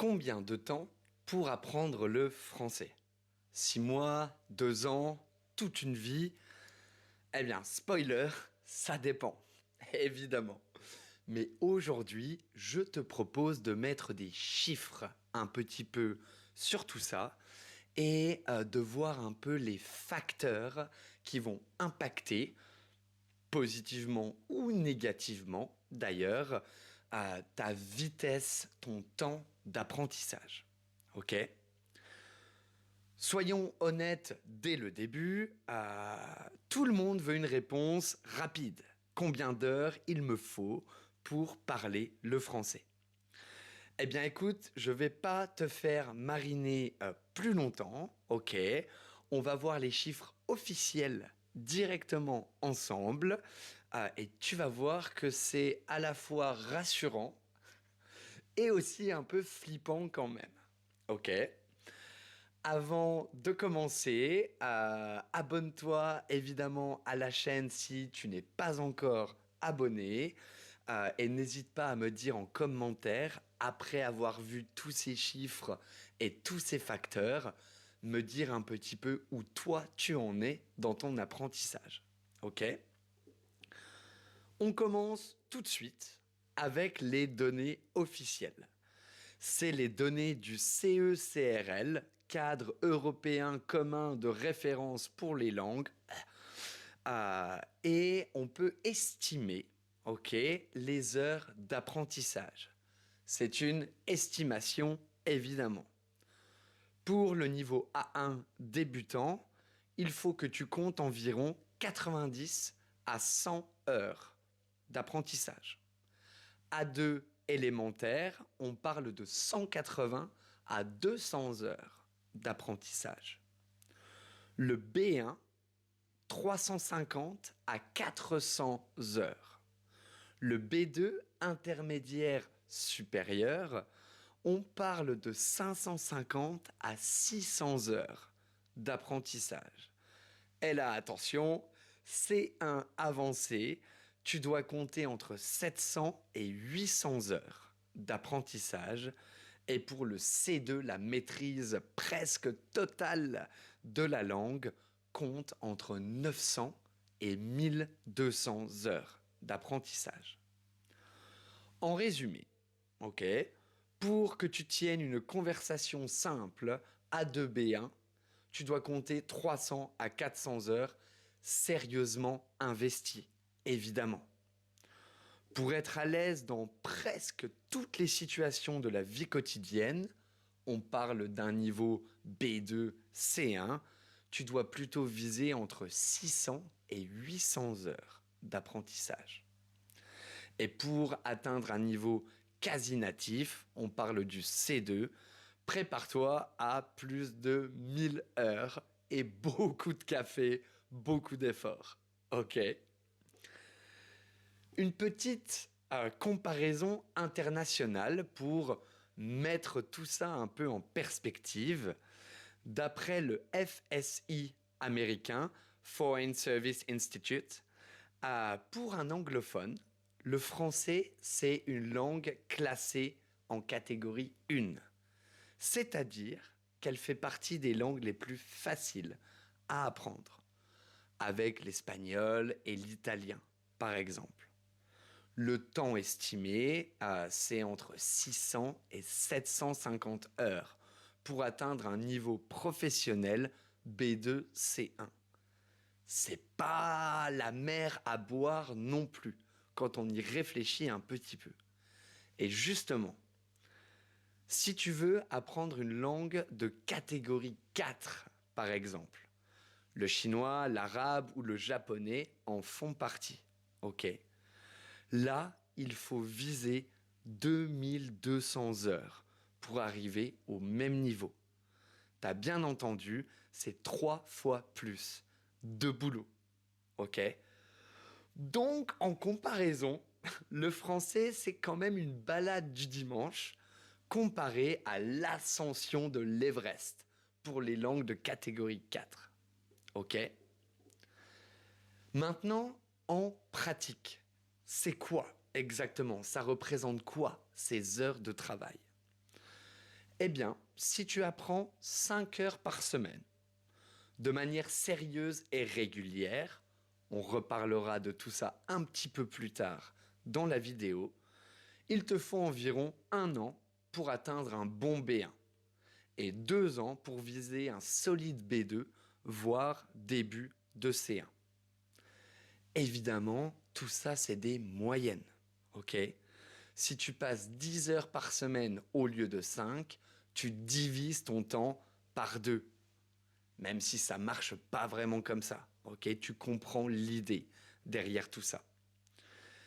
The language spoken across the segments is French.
Combien de temps pour apprendre le français? 6 mois, 2 ans, toute une vie? Eh bien, spoiler, ça dépend, évidemment. Mais aujourd'hui, je te propose de mettre des chiffres un petit peu sur tout ça et de voir un peu les facteurs qui vont impacter, positivement ou négativement d'ailleurs, ta vitesse, ton temps d'apprentissage. Ok? Soyons honnêtes dès le début, tout le monde veut une réponse rapide. Combien d'heures il me faut pour parler le français? Eh bien écoute, je vais pas te faire mariner plus longtemps, ok? On va voir les chiffres officiels directement ensemble et tu vas voir que c'est à la fois rassurant et aussi un peu flippant quand même, ok? Avant de commencer, abonne-toi évidemment à la chaîne si tu n'es pas encore abonné et n'hésite pas à me dire en commentaire, après avoir vu tous ces chiffres et tous ces facteurs, me dire un petit peu où toi tu en es dans ton apprentissage. Ok? On commence tout de suite avec les données officielles. C'est les données du CECRL, Cadre européen commun de référence pour les langues, et on peut estimer, ok, les heures d'apprentissage. C'est une estimation, évidemment. Pour le niveau A1 débutant, il faut que tu comptes environ 90 à 100 heures d'apprentissage. A2 élémentaire, on parle de 180 à 200 heures d'apprentissage. Le B1, 350 à 400 heures. Le B2 intermédiaire supérieur, on parle de 550 à 600 heures d'apprentissage. Et là, attention, C1 avancé, tu dois compter entre 700 et 800 heures d'apprentissage. Et pour le C2, la maîtrise presque totale de la langue compte entre 900 et 1200 heures d'apprentissage. En résumé, ok, pour que tu tiennes une conversation simple A2B1, tu dois compter 300 à 400 heures sérieusement investies, évidemment. Pour être à l'aise dans presque toutes les situations de la vie quotidienne, on parle d'un niveau B2, C1, tu dois plutôt viser entre 600 et 800 heures d'apprentissage. Et pour atteindre un niveau quasi natif, on parle du C2, prépare-toi à plus de 1000 heures et beaucoup de café, beaucoup d'efforts. Ok? Une petite comparaison internationale pour mettre tout ça un peu en perspective. D'après le FSI américain, Foreign Service Institute, pour un anglophone, le français, c'est une langue classée en catégorie 1. C'est-à-dire qu'elle fait partie des langues les plus faciles à apprendre, avec l'espagnol et l'italien, par exemple. Le temps estimé, c'est entre 600 et 750 heures pour atteindre un niveau professionnel B2 C1. C'est pas la mer à boire non plus quand on y réfléchit un petit peu. Et justement, si tu veux apprendre une langue de catégorie 4, par exemple, le chinois, l'arabe ou le japonais en font partie. Ok. Là, il faut viser 2200 heures pour arriver au même niveau. T'as bien entendu, c'est 3 fois plus de boulot. Ok? Donc, en comparaison, le français, c'est quand même une balade du dimanche comparé à l'ascension de l'Everest pour les langues de catégorie 4. Ok? Maintenant, en pratique, c'est quoi exactement? Ça représente quoi ces heures de travail? Eh bien, si tu apprends 5 heures par semaine, de manière sérieuse et régulière, on reparlera de tout ça un petit peu plus tard dans la vidéo, il te faut environ 1 an pour atteindre un bon B1 et 2 ans pour viser un solide B2, voire début de C1. Évidemment, tout ça, c'est des moyennes. Ok? Si tu passes 10 heures par semaine au lieu de 5, tu divises ton temps par 2. Même si ça marche pas vraiment comme ça. Ok? Tu comprends l'idée derrière tout ça.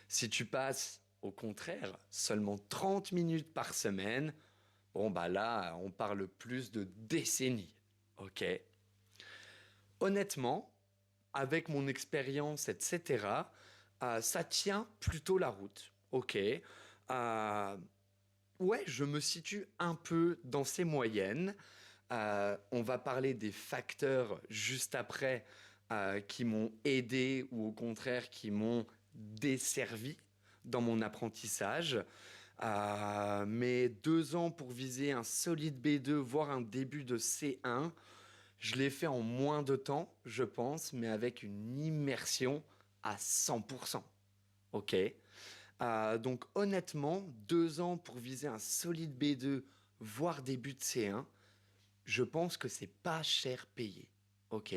Si tu passes, au contraire, seulement 30 minutes par semaine, bon bah là, on parle plus de décennies. Ok? Honnêtement, avec mon expérience, etc., ça tient plutôt la route. Ok. Ouais, je me situe un peu dans ces moyennes. On va parler des facteurs juste après qui m'ont aidé ou au contraire qui m'ont desservi dans mon apprentissage. Mais 2 ans pour viser un solide B2, voire un début de C1, je l'ai fait en moins de temps, je pense, mais avec une immersion à 100%. Ok. Donc honnêtement, 2 ans pour viser un solide B2, voire début de C1, je pense que c'est pas cher payé. Ok.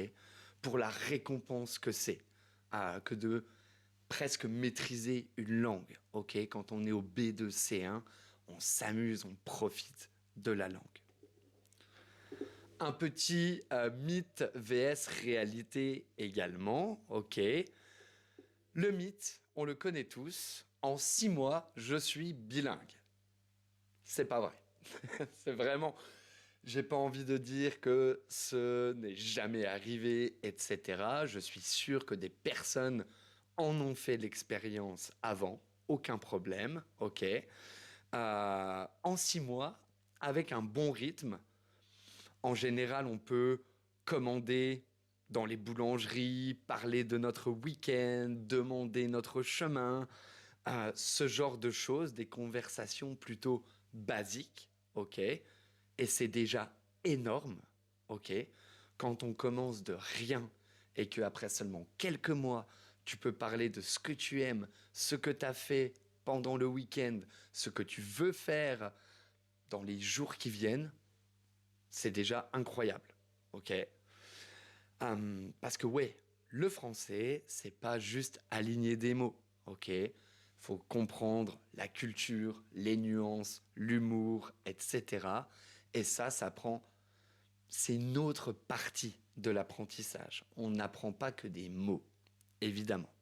Pour la récompense que c'est, que de presque maîtriser une langue. Ok. Quand on est au B2 C1, on s'amuse, on profite de la langue. Un petit mythe vs réalité également, ok. Le mythe, on le connaît tous, en 6 mois, je suis bilingue. C'est pas vrai. C'est vraiment, j'ai pas envie de dire que ce n'est jamais arrivé, etc. Je suis sûr que des personnes en ont fait l'expérience avant, aucun problème, ok. En 6 mois, avec un bon rythme, en général, on peut commander dans les boulangeries, parler de notre week-end, demander notre chemin, ce genre de choses, des conversations plutôt basiques, ok? Et c'est déjà énorme, ok? Quand on commence de rien et qu'après seulement quelques mois, tu peux parler de ce que tu aimes, ce que tu as fait pendant le week-end, ce que tu veux faire dans les jours qui viennent, c'est déjà incroyable, ok? Parce que ouais, le français, c'est pas juste aligner des mots, ok? Faut comprendre la culture, les nuances, l'humour, etc. Et ça prend, c'est une autre partie de l'apprentissage. On n'apprend pas que des mots, évidemment.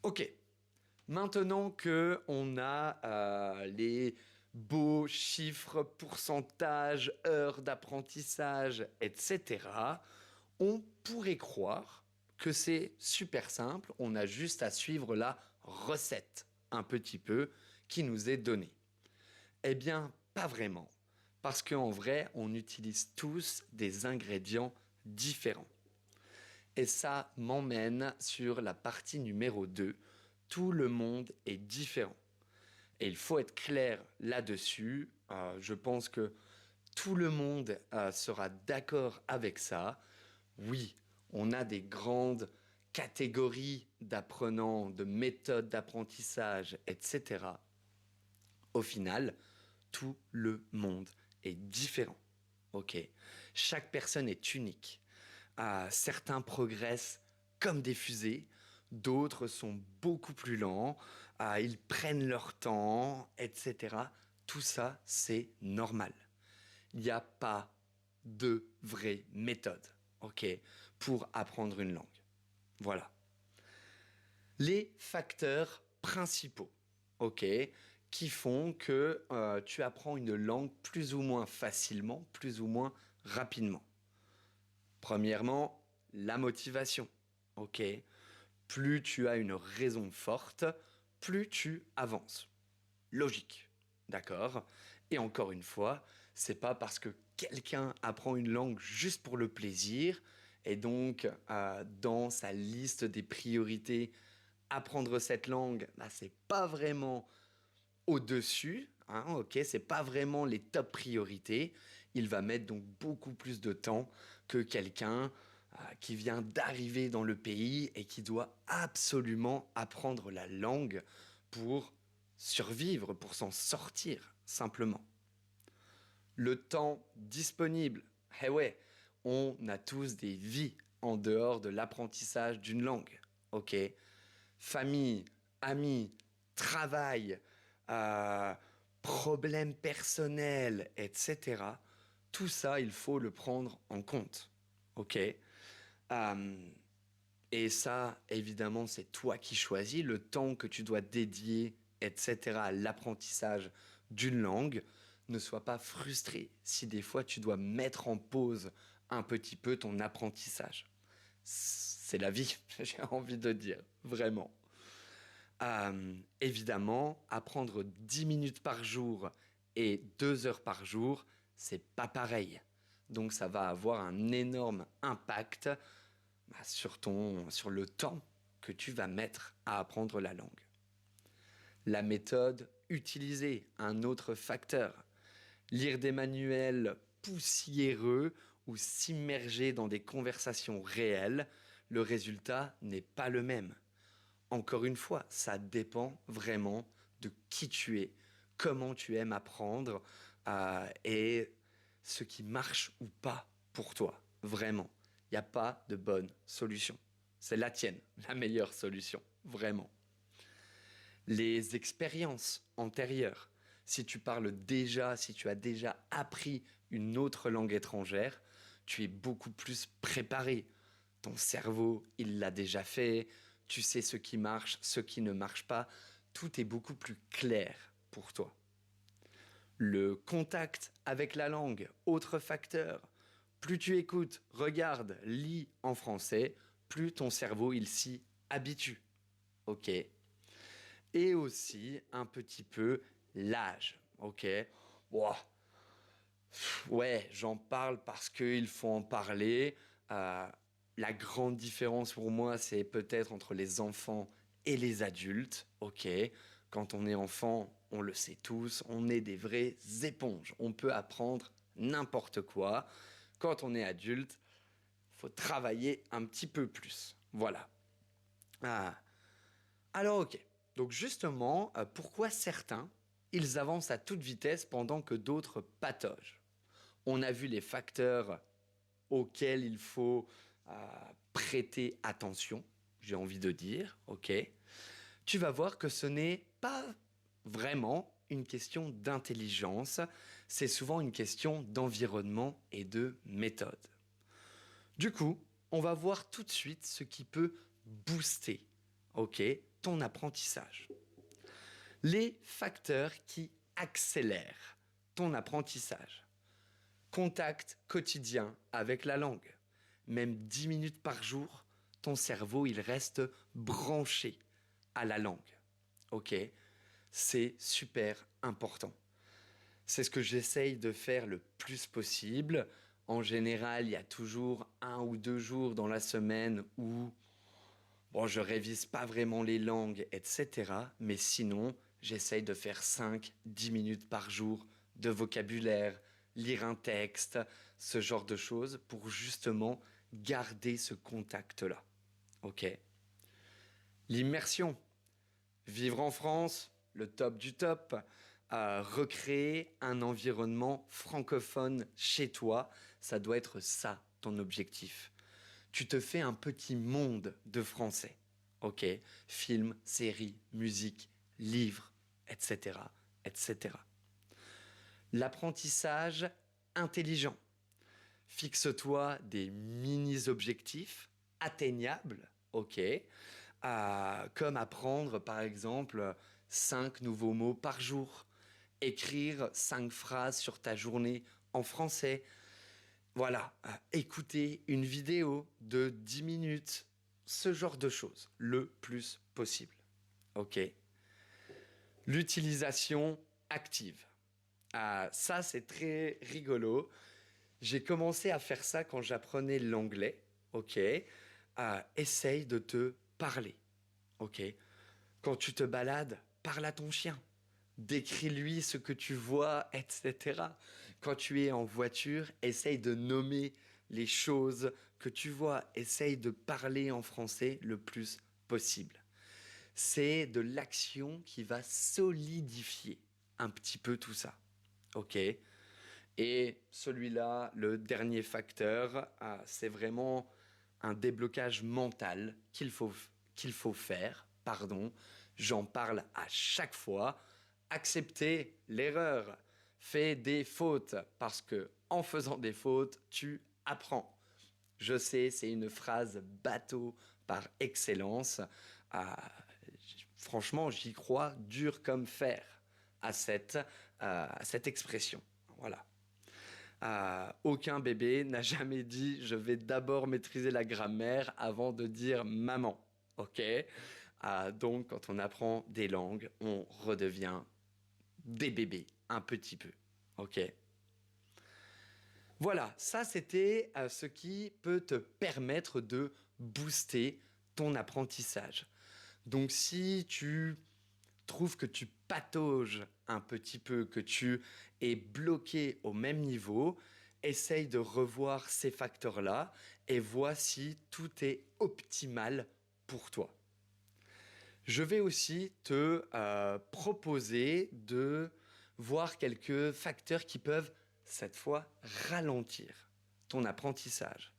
Ok, maintenant que on a les beaux chiffres, pourcentages, heures d'apprentissage, etc., on pourrait croire que c'est super simple, on a juste à suivre la recette un petit peu qui nous est donnée. Eh bien, pas vraiment, parce qu'en vrai, on utilise tous des ingrédients différents. Et ça m'emmène sur la partie numéro 2. Tout le monde est différent. Et il faut être clair là-dessus. Je pense que tout le monde sera d'accord avec ça. Oui, on a des grandes catégories d'apprenants, de méthodes d'apprentissage, etc. Au final, tout le monde est différent. Ok, chaque personne est unique. Certains progressent comme des fusées, d'autres sont beaucoup plus lents, ils prennent leur temps, etc. Tout ça, c'est normal. Il n'y a pas de vraie méthode, ok, pour apprendre une langue. Voilà. Les facteurs principaux, ok, qui font que tu apprends une langue plus ou moins facilement, plus ou moins rapidement. Premièrement, la motivation. Ok. Plus tu as une raison forte, plus tu avances. Logique. D'accord? Et encore une fois, c'est pas parce que quelqu'un apprend une langue juste pour le plaisir et donc dans sa liste des priorités, apprendre cette langue, bah, c'est pas vraiment au-dessus. hein, ok, c'est pas vraiment les top priorités. Il va mettre donc beaucoup plus de temps que quelqu'un qui vient d'arriver dans le pays et qui doit absolument apprendre la langue pour survivre, pour s'en sortir simplement. Le temps disponible. Eh ouais, on a tous des vies en dehors de l'apprentissage d'une langue. Ok, famille, amis, travail, euh, problèmes personnels, etc. Tout ça, il faut le prendre en compte. Ok. Et ça, évidemment, c'est toi qui choisis le temps que tu dois dédier, etc., à l'apprentissage d'une langue. Ne sois pas frustré si des fois tu dois mettre en pause un petit peu ton apprentissage. C'est la vie, j'ai envie de dire, vraiment. Évidemment, apprendre 10 minutes par jour et 2 heures par jour, c'est pas pareil. Donc ça va avoir un énorme impact sur le temps que tu vas mettre à apprendre la langue. La méthode utilisée, un autre facteur. Lire des manuels poussiéreux ou s'immerger dans des conversations réelles, le résultat n'est pas le même. Encore une fois, ça dépend vraiment de qui tu es, comment tu aimes apprendre et ce qui marche ou pas pour toi, vraiment. Il n'y a pas de bonne solution. C'est la tienne, la meilleure solution, vraiment. Les expériences antérieures. Si tu parles déjà, si tu as déjà appris une autre langue étrangère, tu es beaucoup plus préparé. Ton cerveau, il l'a déjà fait. Tu sais ce qui marche, ce qui ne marche pas. Tout est beaucoup plus clair pour toi. Le contact avec la langue, autre facteur. Plus tu écoutes, regardes, lis en français, plus ton cerveau il s'y habitue. Ok. Et aussi un petit peu l'âge. Ok. Wow. Ouais, j'en parle parce qu'il faut en parler. Euh, la grande différence pour moi, c'est peut-être entre les enfants et les adultes. Ok. Quand on est enfant, on le sait tous, on est des vraies éponges. On peut apprendre n'importe quoi. Quand on est adulte, il faut travailler un petit peu plus. Voilà. Ah. Alors ok. Donc justement, pourquoi certains, ils avancent à toute vitesse pendant que d'autres pataugent? On a vu les facteurs auxquels il faut prêter attention, j'ai envie de dire, ok? Tu vas voir que ce n'est pas vraiment une question d'intelligence, c'est souvent une question d'environnement et de méthode. Du coup, on va voir tout de suite ce qui peut booster, ok, ton apprentissage. Les facteurs qui accélèrent ton apprentissage. Contact quotidien avec la langue. Même 10 minutes par jour, ton cerveau, il reste branché à la langue. Ok? C'est super important. C'est ce que j'essaye de faire le plus possible. En général, il y a toujours 1 ou 2 jours dans la semaine où bon, je révise pas vraiment les langues, etc. Mais sinon, j'essaye de faire 5, 10 minutes par jour de vocabulaire, lire un texte, ce genre de choses pour justement garder ce contact-là. Ok? L'immersion. Vivre en France, le top du top. Recréer un environnement francophone chez toi, ça doit être ça ton objectif. Tu te fais un petit monde de français. Ok? Films, séries, musique, livres, etc. etc. L'apprentissage intelligent. Fixe-toi des mini-objectifs atteignables, ok? Comme apprendre par exemple 5 nouveaux mots par jour, écrire 5 phrases sur ta journée en français, voilà, écouter une vidéo de 10 minutes, ce genre de choses, le plus possible, ok? L'utilisation active. Ça, c'est très rigolo. J'ai commencé à faire ça quand j'apprenais l'anglais, ok? Essaye de te parler, ok? Quand tu te balades, parle à ton chien. décris-lui ce que tu vois, etc. Quand tu es en voiture, essaye de nommer les choses que tu vois, essaye de parler en français le plus possible. C'est de l'action qui va solidifier un petit peu tout ça. OK? Et celui-là, le dernier facteur, c'est vraiment un déblocage mental qu'il faut faire. Pardon, j'en parle à chaque fois. Accepter l'erreur. Fais des fautes parce que en faisant des fautes, tu apprends. Je sais, c'est une phrase bateau par excellence. Ah, franchement, j'y crois dur comme fer à cette expression. Voilà. Aucun bébé n'a jamais dit je vais d'abord maîtriser la grammaire avant de dire maman. Ok. Donc, quand on apprend des langues, on redevient des bébés un petit peu. Ok. Voilà, ça c'était ce qui peut te permettre de booster ton apprentissage. Donc si tu trouves que tu patauges un petit peu, que tu es bloqué au même niveau, essaye de revoir ces facteurs-là et vois si tout est optimal pour toi. Je vais aussi te proposer de voir quelques facteurs qui peuvent, cette fois, ralentir ton apprentissage.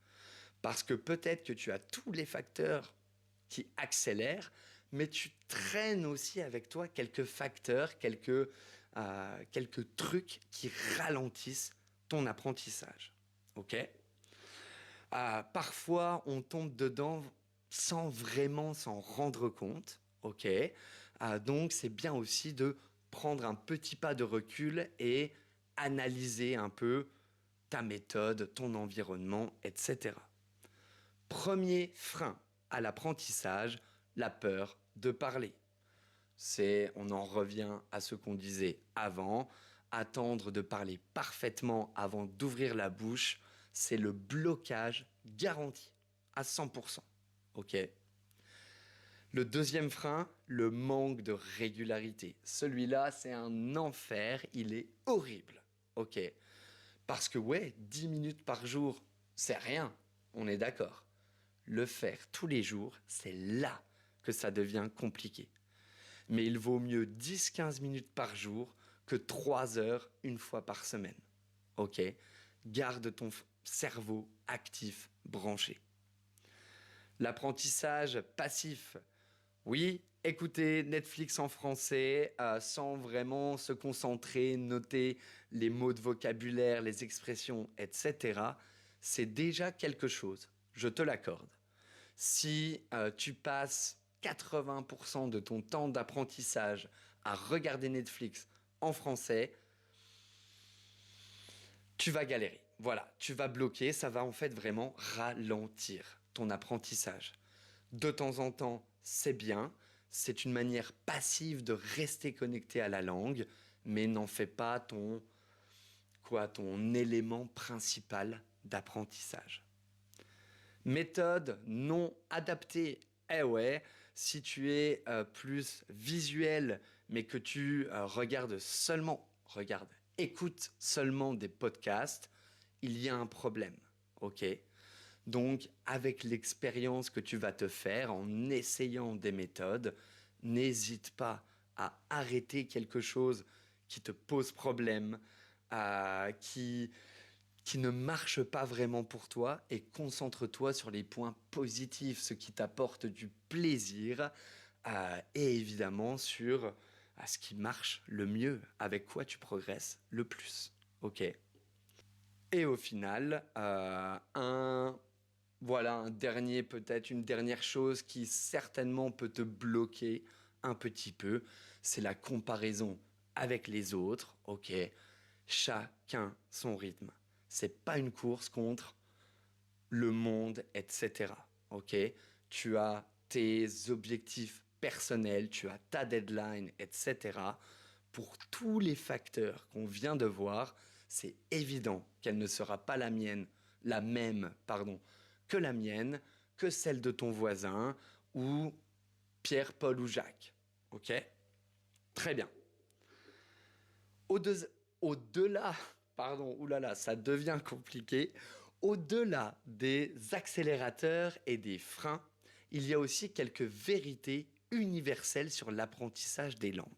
Parce que peut-être que tu as tous les facteurs qui accélèrent, mais tu traînes aussi avec toi quelques facteurs, quelques trucs qui ralentissent ton apprentissage. Ok. Parfois, on tombe dedans sans vraiment s'en rendre compte. Ok. Donc, c'est bien aussi de prendre un petit pas de recul et analyser un peu ta méthode, ton environnement, etc. Premier frein à l'apprentissage, la peur de parler. On en revient à ce qu'on disait avant, attendre de parler parfaitement avant d'ouvrir la bouche, c'est le blocage garanti à 100%. Ok. Le deuxième frein, le manque de régularité. Celui-là, c'est un enfer, il est horrible. Ok. Parce que ouais, 10 minutes par jour, c'est rien, on est d'accord. Le faire tous les jours, c'est là que ça devient compliqué. Mais il vaut mieux 10-15 minutes par jour que 3 heures une fois par semaine. Ok. Garde ton cerveau actif, branché. L'apprentissage passif. Oui, écouter Netflix en français sans vraiment se concentrer, noter les mots de vocabulaire, les expressions, etc. C'est déjà quelque chose, je te l'accorde. Si tu passes 80% de ton temps d'apprentissage à regarder Netflix en français, tu vas galérer. Voilà, tu vas bloquer, ça va en fait vraiment ralentir ton apprentissage. De temps en temps, c'est bien, c'est une manière passive de rester connecté à la langue, mais n'en fais pas ton élément principal d'apprentissage. Méthode non adaptée. Eh ouais, si tu es plus visuel, mais que tu écoute seulement des podcasts, il y a un problème. Ok. Donc, avec l'expérience que tu vas te faire en essayant des méthodes, n'hésite pas à arrêter quelque chose qui te pose problème, qui ne marche pas vraiment pour toi et concentre-toi sur les points positifs, ce qui t'apporte du plaisir et évidemment sur ce qui marche le mieux, avec quoi tu progresses le plus. Ok. Et au final, un dernier peut-être, une dernière chose qui certainement peut te bloquer un petit peu, c'est la comparaison avec les autres. Ok, chacun son rythme. C'est pas une course contre le monde, etc. Ok, tu as tes objectifs personnels, tu as ta deadline, etc. Pour tous les facteurs qu'on vient de voir, c'est évident qu'elle ne sera pas la même, pardon, que la mienne, que celle de ton voisin ou Pierre, Paul ou Jacques. Ok? Très bien. Au-delà, pardon, oulala, ça devient compliqué. Au-delà des accélérateurs et des freins, il y a aussi quelques vérités universelles sur l'apprentissage des langues.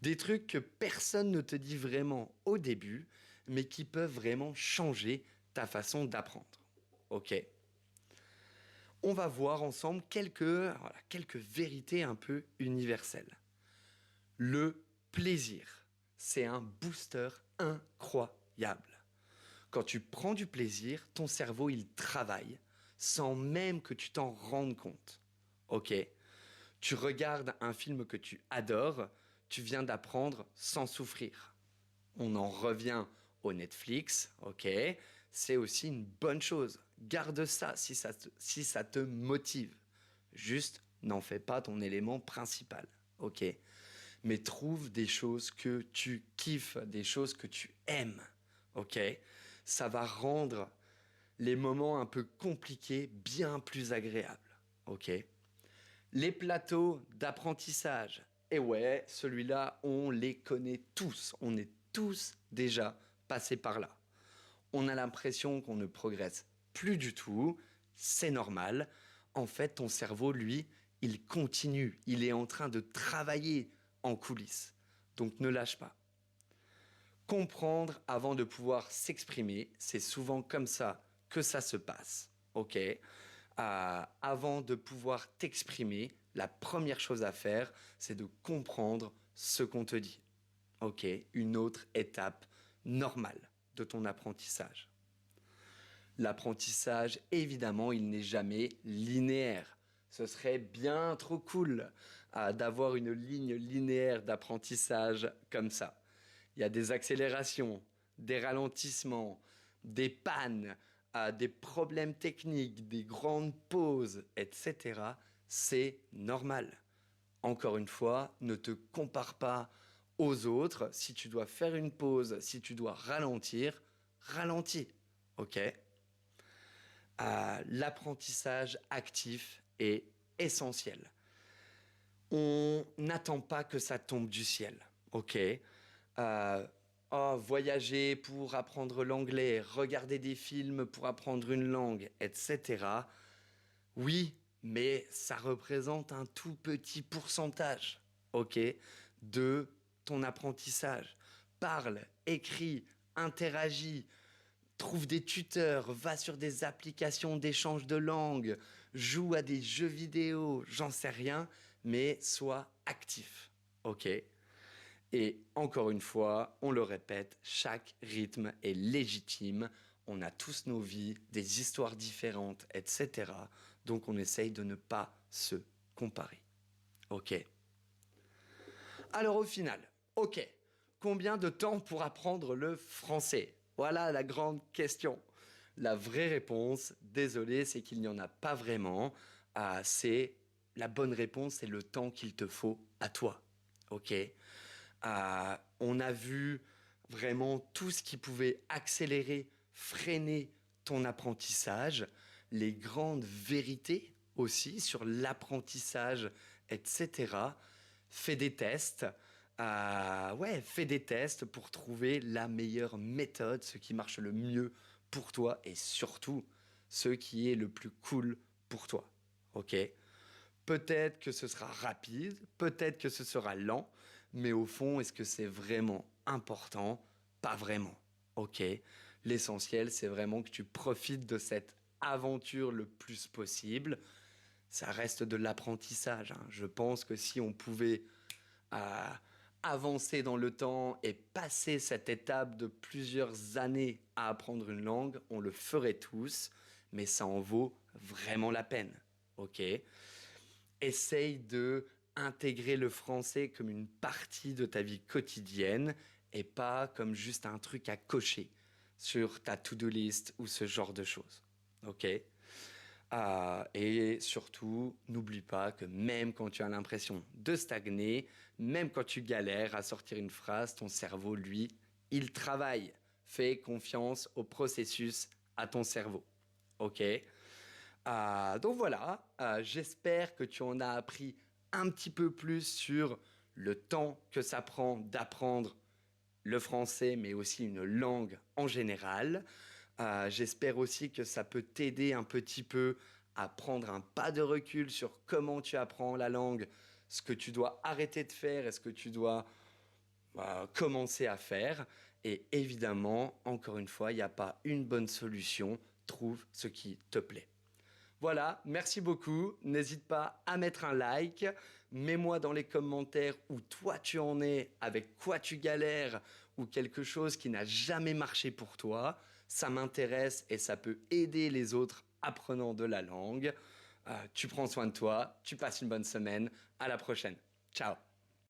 Des trucs que personne ne te dit vraiment au début, mais qui peuvent vraiment changer ta façon d'apprendre. Ok? On va voir ensemble quelques vérités un peu universelles. Le plaisir, c'est un booster incroyable. Quand tu prends du plaisir, ton cerveau, il travaille sans même que tu t'en rendes compte. Ok? Tu regardes un film que tu adores, tu viens d'apprendre sans souffrir. On en revient au Netflix, ok? C'est aussi une bonne chose. Garde ça si ça te motive. Juste, n'en fais pas ton élément principal, ok? Mais trouve des choses que tu kiffes, des choses que tu aimes, ok? Ça va rendre les moments un peu compliqués bien plus agréables, ok? Les plateaux d'apprentissage. Et ouais, celui-là, on les connaît tous. On est tous déjà passés par là. On a l'impression qu'on ne progresse plus du tout. C'est normal. En fait, ton cerveau, lui, il continue. Il est en train de travailler en coulisses. Donc ne lâche pas. Comprendre avant de pouvoir s'exprimer, c'est souvent comme ça que ça se passe. Ok? Avant de pouvoir t'exprimer, la première chose à faire, c'est de comprendre ce qu'on te dit. Ok, une autre étape normale de ton apprentissage. L'apprentissage, évidemment, il n'est jamais linéaire. Ce serait bien trop cool d'avoir une ligne linéaire d'apprentissage comme ça. Il y a des accélérations, des ralentissements, des pannes, des problèmes techniques, des grandes pauses, etc. C'est normal. Encore une fois, ne te compare pas aux autres. Si tu dois faire une pause, si tu dois ralentir, ralentis. Ok? L'apprentissage actif est essentiel. On n'attend pas que ça tombe du ciel. Ok? Voyager pour apprendre l'anglais, regarder des films pour apprendre une langue, etc. Oui, mais ça représente un tout petit pourcentage, ok, de ton apprentissage. Parle, écris, interagis, trouve des tuteurs, va sur des applications d'échange de langue, joue à des jeux vidéo, j'en sais rien, mais sois actif, ok? Et encore une fois, on le répète, chaque rythme est légitime. On a tous nos vies, des histoires différentes, etc. Donc on essaye de ne pas se comparer. Ok. Alors au final, ok. Combien de temps pour apprendre le français? Voilà la grande question. La vraie réponse, désolé, c'est qu'il n'y en a pas vraiment. C'est la bonne réponse, c'est le temps qu'il te faut à toi. Ok. On a vu vraiment tout ce qui pouvait accélérer, freiner ton apprentissage, les grandes vérités aussi sur l'apprentissage, etc. Fais des tests. Fais des tests pour trouver la meilleure méthode, ce qui marche le mieux pour toi et surtout ce qui est le plus cool pour toi. Ok? Peut-être que ce sera rapide, peut-être que ce sera lent, mais au fond, est-ce que c'est vraiment important? Pas vraiment. Ok? L'essentiel, c'est vraiment que tu profites de cette aventure le plus possible. Ça reste de l'apprentissage, hein. Je pense que si on pouvait euh, avancer dans le temps et passer cette étape de plusieurs années à apprendre une langue, on le ferait tous, mais ça en vaut vraiment la peine. Ok? Essaye de intégrer le français comme une partie de ta vie quotidienne et pas comme juste un truc à cocher sur ta to-do list ou ce genre de choses. Ok? Et surtout, n'oublie pas que même quand tu as l'impression de stagner, même quand tu galères à sortir une phrase, ton cerveau, lui, il travaille. Fais confiance au processus, à ton cerveau. Ok? Donc voilà, j'espère que tu en as appris un petit peu plus sur le temps que ça prend d'apprendre le français, mais aussi une langue en général. J'espère aussi que ça peut t'aider un petit peu à prendre un pas de recul sur comment tu apprends la langue, ce que tu dois arrêter de faire et ce que tu dois commencer à faire. Et évidemment, encore une fois, il n'y a pas une bonne solution. Trouve ce qui te plaît. Voilà, merci beaucoup. N'hésite pas à mettre un like. Mets-moi dans les commentaires où toi tu en es, avec quoi tu galères ou quelque chose qui n'a jamais marché pour toi. Ça m'intéresse et ça peut aider les autres apprenants de la langue. Tu prends soin de toi, tu passes une bonne semaine. À la prochaine. Ciao.